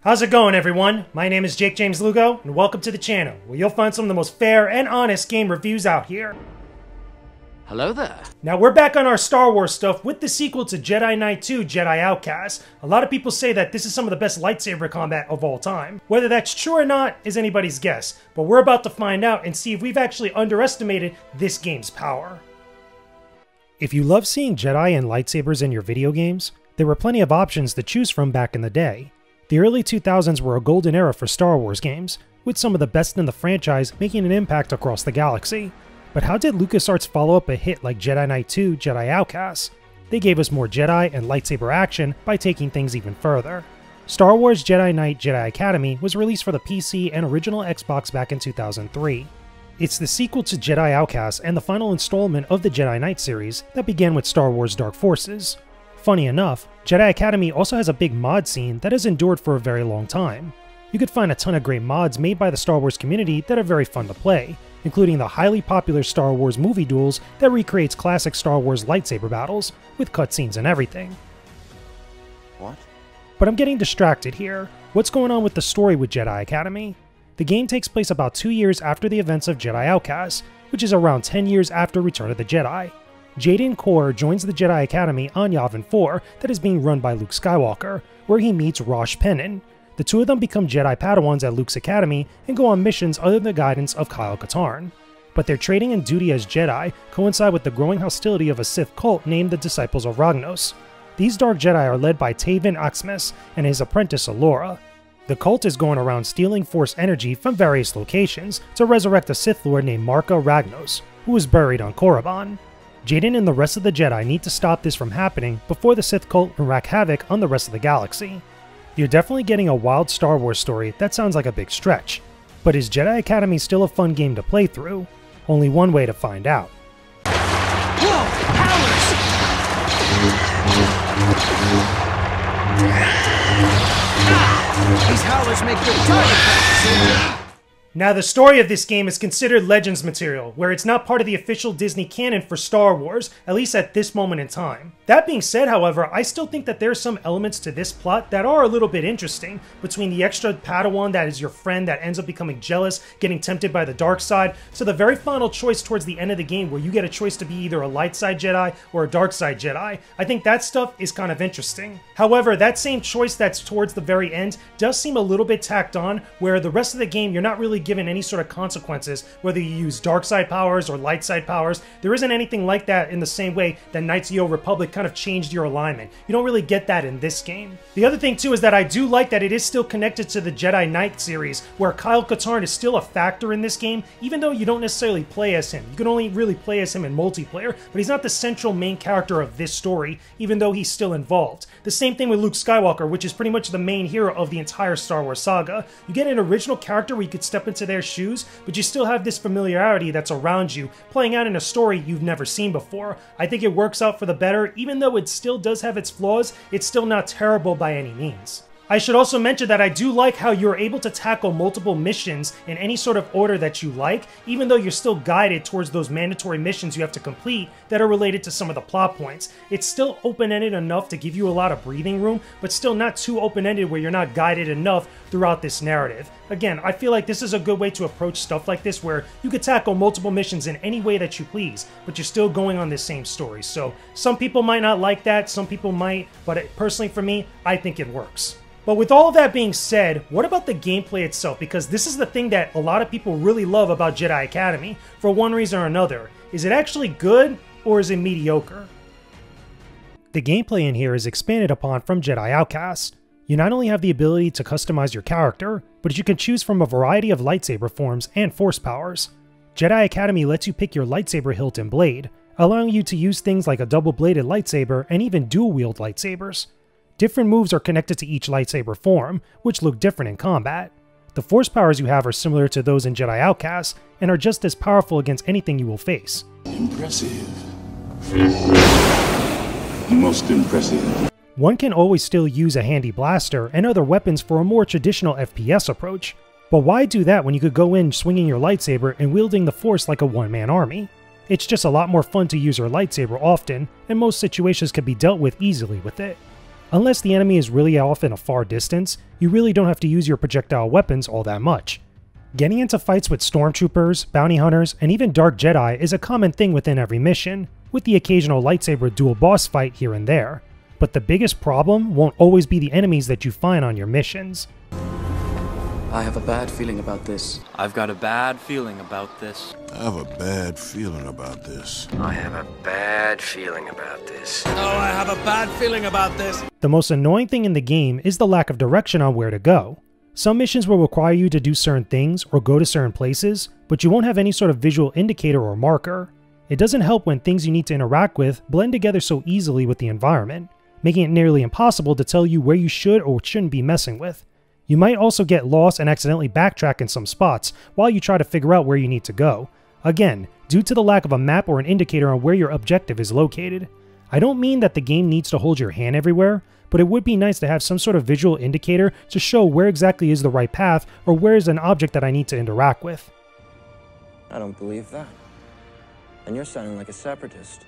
How's it going, everyone? My name is Jakejames Lugo, and welcome to the channel, where you'll find some of the most fair and honest game reviews out here. Hello there. Now, we're back on our Star Wars stuff with the sequel to Jedi Knight 2, Jedi Outcast. A lot of people say that this is some of the best lightsaber combat of all time. Whether that's true or not is anybody's guess, but we're about to find out and see if we've actually underestimated this game's power. If you love seeing Jedi and lightsabers in your video games, there were plenty of options to choose from back in the day. The early 2000s were a golden era for Star Wars games, with some of the best in the franchise making an impact across the galaxy. But how did LucasArts follow up a hit like Jedi Knight 2, Jedi Outcast? They gave us more Jedi and lightsaber action by taking things even further. Star Wars Jedi Knight Jedi Academy was released for the PC and original Xbox back in 2003. It's the sequel to Jedi Outcast and the final installment of the Jedi Knight series that began with Star Wars Dark Forces. Funny enough, Jedi Academy also has a big mod scene that has endured for a very long time. You could find a ton of great mods made by the Star Wars community that are very fun to play, including the highly popular Star Wars movie duels that recreates classic Star Wars lightsaber battles, with cutscenes and everything. What? But I'm getting distracted here. What's going on with the story with Jedi Academy? The game takes place about 2 years after the events of Jedi Outcast, which is around 10 years after Return of the Jedi. Jaden Core joins the Jedi Academy on Yavin 4 that is being run by Luke Skywalker, where he meets Rosh Pennon. The two of them become Jedi Padawans at Luke's Academy and go on missions under the guidance of Kyle Katarn. But their training and duty as Jedi coincide with the growing hostility of a Sith cult named the Disciples of Ragnos. These Dark Jedi are led by Taven Axmes and his apprentice Alora. The cult is going around stealing Force energy from various locations to resurrect a Sith Lord named Marka Ragnos, who was buried on Korriban. Jaden and the rest of the Jedi need to stop this from happening before the Sith cult can wreak havoc on the rest of the galaxy. You're definitely getting a wild Star Wars story that sounds like a big stretch, but is Jedi Academy still a fun game to play through? Only one way to find out. Whoa! Howlers! These howlers make good target practice. Now, the story of this game is considered Legends material, where it's not part of the official Disney canon for Star Wars, at least at this moment in time. That being said, however, I still think that there are some elements to this plot that are a little bit interesting, between the extra Padawan that is your friend that ends up becoming jealous, getting tempted by the dark side, to the very final choice towards the end of the game where you get a choice to be either a light side Jedi or a dark side Jedi. I think that stuff is kind of interesting. However, that same choice that's towards the very end does seem a little bit tacked on, where the rest of the game you're not really given any sort of consequences, whether you use dark side powers or light side powers. There isn't anything like that in the same way that Knights of the Old Republic kind of changed your alignment. You don't really get that in this game. The other thing too is that I do like that it is still connected to the Jedi Knight series, where Kyle Katarn is still a factor in this game, even though you don't necessarily play as him. You can only really play as him in multiplayer, but he's not the central main character of this story, even though he's still involved. The same thing with Luke Skywalker, which is pretty much the main hero of the entire Star Wars saga. You get an original character where you could step into their shoes, but you still have this familiarity that's around you, playing out in a story you've never seen before. I think it works out for the better. Even though it still does have its flaws, it's still not terrible by any means. I should also mention that I do like how you're able to tackle multiple missions in any sort of order that you like, even though you're still guided towards those mandatory missions you have to complete that are related to some of the plot points. It's still open-ended enough to give you a lot of breathing room, but still not too open-ended where you're not guided enough throughout this narrative. Again, I feel like this is a good way to approach stuff like this, where you could tackle multiple missions in any way that you please, but you're still going on this same story. So some people might not like that, some people might, but personally for me, I think it works. But with all of that being said, what about the gameplay itself? Because this is the thing that a lot of people really love about Jedi Academy, for one reason or another. Is it actually good, or is it mediocre? The gameplay in here is expanded upon from Jedi Outcast. You not only have the ability to customize your character, but you can choose from a variety of lightsaber forms and force powers. Jedi Academy lets you pick your lightsaber hilt and blade, allowing you to use things like a double-bladed lightsaber and even dual-wield lightsabers. Different moves are connected to each lightsaber form, which look different in combat. The force powers you have are similar to those in Jedi Outcast, and are just as powerful against anything you will face. Impressive. Most impressive. One can always still use a handy blaster and other weapons for a more traditional FPS approach, but why do that when you could go in swinging your lightsaber and wielding the Force like a one-man army? It's just a lot more fun to use your lightsaber often, and most situations can be dealt with easily with it. Unless the enemy is really off in a far distance, you really don't have to use your projectile weapons all that much. Getting into fights with stormtroopers, bounty hunters, and even Dark Jedi is a common thing within every mission, with the occasional lightsaber dual boss fight here and there. But the biggest problem won't always be the enemies that you find on your missions. I have a bad feeling about this. I've got a bad feeling about this. I have a bad feeling about this. I have a bad feeling about this. Oh, I have a bad feeling about this. The most annoying thing in the game is the lack of direction on where to go. Some missions will require you to do certain things or go to certain places, but you won't have any sort of visual indicator or marker. It doesn't help when things you need to interact with blend together so easily with the environment, making it nearly impossible to tell you where you should or shouldn't be messing with. You might also get lost and accidentally backtrack in some spots while you try to figure out where you need to go. Again, due to the lack of a map or an indicator on where your objective is located. I don't mean that the game needs to hold your hand everywhere, but it would be nice to have some sort of visual indicator to show where exactly is the right path or where is an object that I need to interact with. I don't believe that. And you're sounding like a separatist.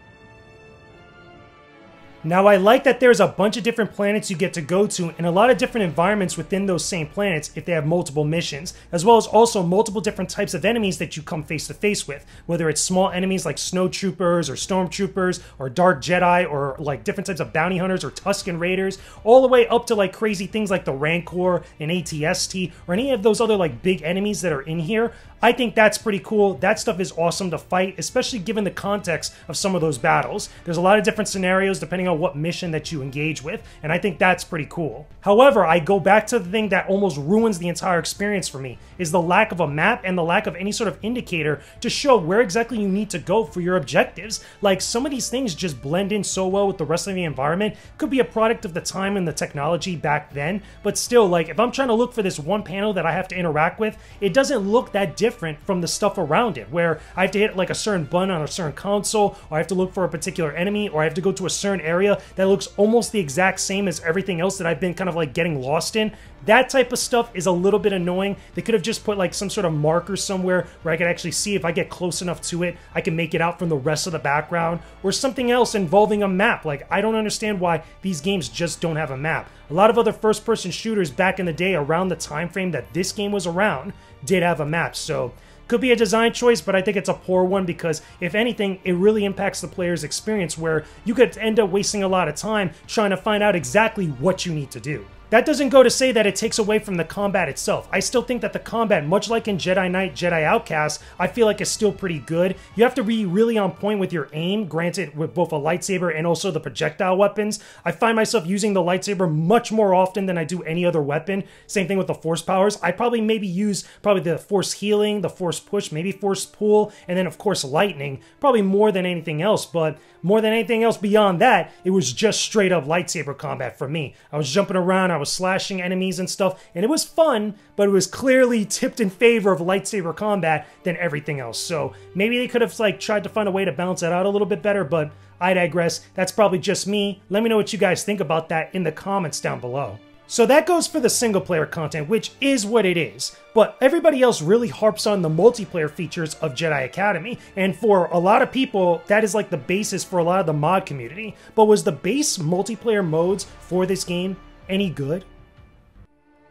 Now, I like that there's a bunch of different planets you get to go to and a lot of different environments within those same planets if they have multiple missions, as well as also multiple different types of enemies that you come face to face with, whether it's small enemies like snowtroopers or stormtroopers or dark Jedi or like different types of bounty hunters or Tusken Raiders, all the way up to like crazy things like the Rancor and ATST or any of those other like big enemies that are in here. I think that's pretty cool. That stuff is awesome to fight, especially given the context of some of those battles. There's a lot of different scenarios depending on what mission that you engage with, and I think that's pretty cool. However, I go back to the thing that almost ruins the entire experience for me, is the lack of a map and the lack of any sort of indicator to show where exactly you need to go for your objectives. Like, some of these things just blend in so well with the rest of the environment. Could be a product of the time and the technology back then, but still, like, if I'm trying to look for this one panel that I have to interact with, it doesn't look that different from the stuff around it, where I have to hit like a certain button on a certain console, or I have to look for a particular enemy, or I have to go to a certain area that looks almost the exact same as everything else that I've been kind of like getting lost in. That type of stuff is a little bit annoying. They could have just put like some sort of marker somewhere where I could actually see if I get close enough to it, I can make it out from the rest of the background, or something else involving a map. Like, I don't understand why these games just don't have a map. A lot of other first-person shooters back in the day around the time frame that this game was around did have a map, so could be a design choice, but I think it's a poor one because, if anything, it really impacts the player's experience where you could end up wasting a lot of time trying to find out exactly what you need to do. That doesn't go to say that it takes away from the combat itself. I still think that the combat, much like in Jedi Knight, Jedi Outcast, I feel like is still pretty good. You have to be really on point with your aim, granted with both a lightsaber and also the projectile weapons. I find myself using the lightsaber much more often than I do any other weapon. Same thing with the force powers. I probably maybe use the force healing, the force push, maybe force pull, and then of course lightning, probably more than anything else, but more than anything else beyond that, it was just straight up lightsaber combat for me. I was jumping around, I was slashing enemies and stuff, and it was fun, but it was clearly tipped in favor of lightsaber combat than everything else. So maybe they could have like tried to find a way to balance that out a little bit better, but I digress. That's probably just me. Let me know what you guys think about that in the comments down below. So that goes for the single player content, which is what it is. But everybody else really harps on the multiplayer features of Jedi Academy, and for a lot of people, that is like the basis for a lot of the mod community. But was the base multiplayer modes for this game any good?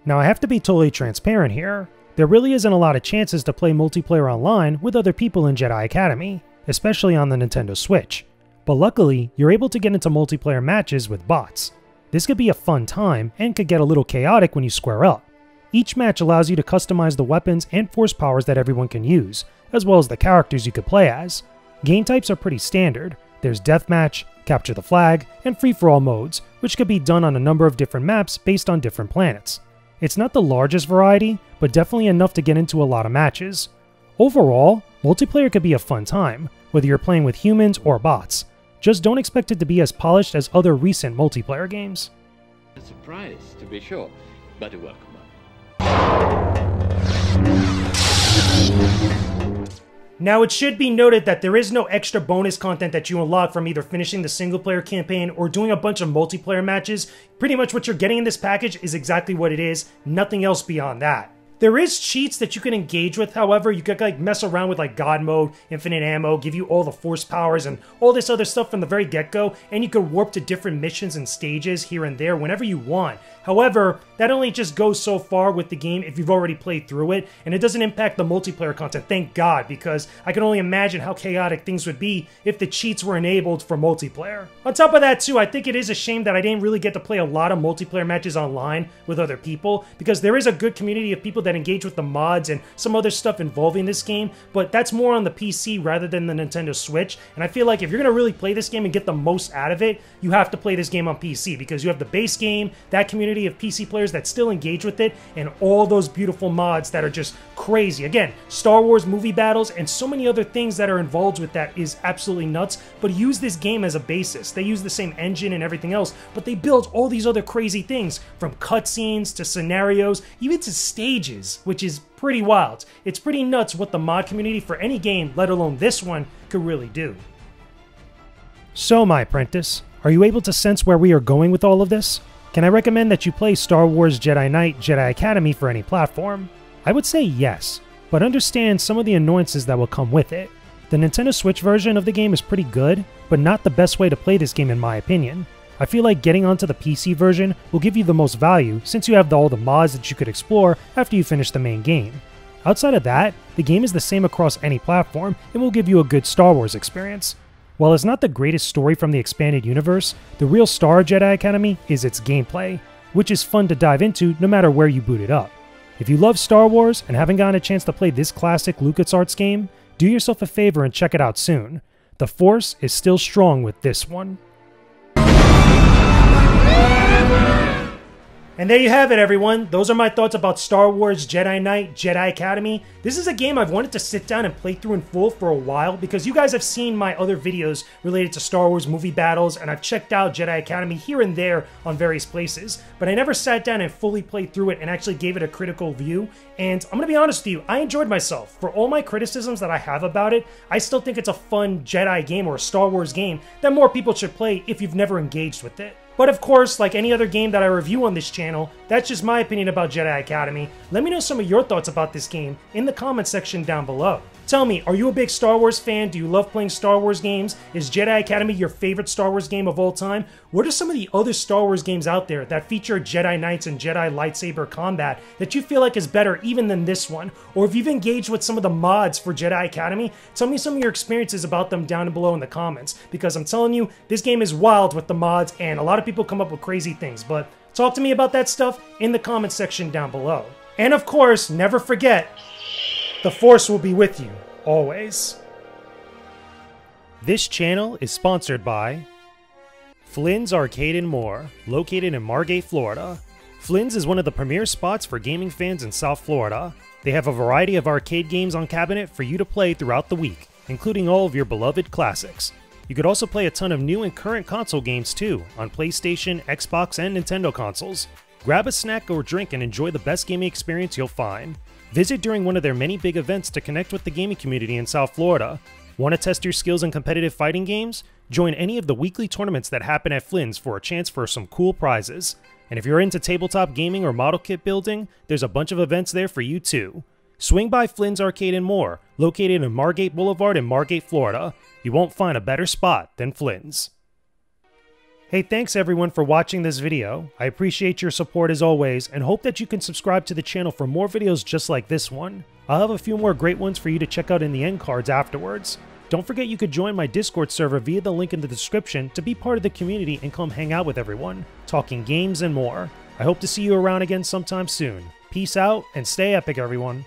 Now, I have to be totally transparent here. There really isn't a lot of chances to play multiplayer online with other people in Jedi Academy, especially on the Nintendo Switch. But luckily, you're able to get into multiplayer matches with bots. This could be a fun time and could get a little chaotic when you square up. Each match allows you to customize the weapons and force powers that everyone can use, as well as the characters you could play as. Game types are pretty standard. There's deathmatch, capture the flag, and free-for-all modes, which could be done on a number of different maps based on different planets. It's not the largest variety, but definitely enough to get into a lot of matches. Overall, multiplayer could be a fun time, whether you're playing with humans or bots. Just don't expect it to be as polished as other recent multiplayer games. A surprise, to be sure, but a welcome one. Now, it should be noted that there is no extra bonus content that you unlock from either finishing the single player campaign or doing a bunch of multiplayer matches. Pretty much what you're getting in this package is exactly what it is, nothing else beyond that. There is cheats that you can engage with, however. You could like mess around with like God mode, infinite ammo, give you all the force powers and all this other stuff from the very get-go, and you could warp to different missions and stages here and there whenever you want. However, that only just goes so far with the game if you've already played through it, and it doesn't impact the multiplayer content, thank God, because I can only imagine how chaotic things would be if the cheats were enabled for multiplayer. On top of that too, I think it is a shame that I didn't really get to play a lot of multiplayer matches online with other people, because there is a good community of people that engage with the mods and some other stuff involving this game, but that's more on the PC rather than the Nintendo Switch, and I feel like if you're going to really play this game and get the most out of it, you have to play this game on PC, because you have the base game, that community of PC players that still engage with it, and all those beautiful mods that are just crazy. Again, Star Wars movie battles and so many other things that are involved with that is absolutely nuts, but use this game as a basis. They use the same engine and everything else, but they build all these other crazy things, from cutscenes to scenarios, even to stages, which is pretty wild. It's pretty nuts what the mod community for any game, let alone this one, could really do. So, my apprentice, are you able to sense where we are going with all of this? Can I recommend that you play Star Wars Jedi Knight Jedi Academy for any platform? I would say yes, but understand some of the annoyances that will come with it. The Nintendo Switch version of the game is pretty good, but not the best way to play this game in my opinion. I feel like getting onto the PC version will give you the most value since you have all the mods that you could explore after you finish the main game. Outside of that, the game is the same across any platform and will give you a good Star Wars experience. While it's not the greatest story from the expanded universe, the real star of Jedi Academy is its gameplay, which is fun to dive into no matter where you boot it up. If you love Star Wars and haven't gotten a chance to play this classic LucasArts game, do yourself a favor and check it out soon. The Force is still strong with this one. And there you have it, everyone. Those are my thoughts about Star Wars Jedi Knight Jedi Academy. This is a game I've wanted to sit down and play through in full for a while, because you guys have seen my other videos related to Star Wars movie battles, and I've checked out Jedi Academy here and there on various places, but I never sat down and fully played through it and actually gave it a critical view. And I'm gonna be honest with you, I enjoyed myself. For all my criticisms that I have about it, I still think it's a fun Jedi game or a Star Wars game that more people should play if you've never engaged with it. But of course, like any other game that I review on this channel, that's just my opinion about Jedi Academy. Let me know some of your thoughts about this game in the comment section down below. Tell me, are you a big Star Wars fan? Do you love playing Star Wars games? Is Jedi Academy your favorite Star Wars game of all time? What are some of the other Star Wars games out there that feature Jedi Knights and Jedi lightsaber combat that you feel like is better even than this one? Or if you've engaged with some of the mods for Jedi Academy, tell me some of your experiences about them down below in the comments, because I'm telling you, this game is wild with the mods and a lot of people come up with crazy things, but talk to me about that stuff in the comment section down below. And of course, never forget, the Force will be with you, always. This channel is sponsored by Flynn's Arcade and More, located in Margate, Florida. Flynn's is one of the premier spots for gaming fans in South Florida. They have a variety of arcade games on cabinet for you to play throughout the week, including all of your beloved classics. You could also play a ton of new and current console games too, on PlayStation, Xbox, and Nintendo consoles. Grab a snack or drink and enjoy the best gaming experience you'll find. Visit during one of their many big events to connect with the gaming community in South Florida. Want to test your skills in competitive fighting games? Join any of the weekly tournaments that happen at Flynn's for a chance for some cool prizes. And if you're into tabletop gaming or model kit building, there's a bunch of events there for you too. Swing by Flynn's Arcade and More, located in Margate Boulevard in Margate, Florida. You won't find a better spot than Flynn's. Hey, thanks everyone for watching this video. I appreciate your support as always, and hope that you can subscribe to the channel for more videos just like this one. I'll have a few more great ones for you to check out in the end cards afterwards. Don't forget you could join my Discord server via the link in the description to be part of the community and come hang out with everyone, talking games and more. I hope to see you around again sometime soon. Peace out, and stay epic, everyone.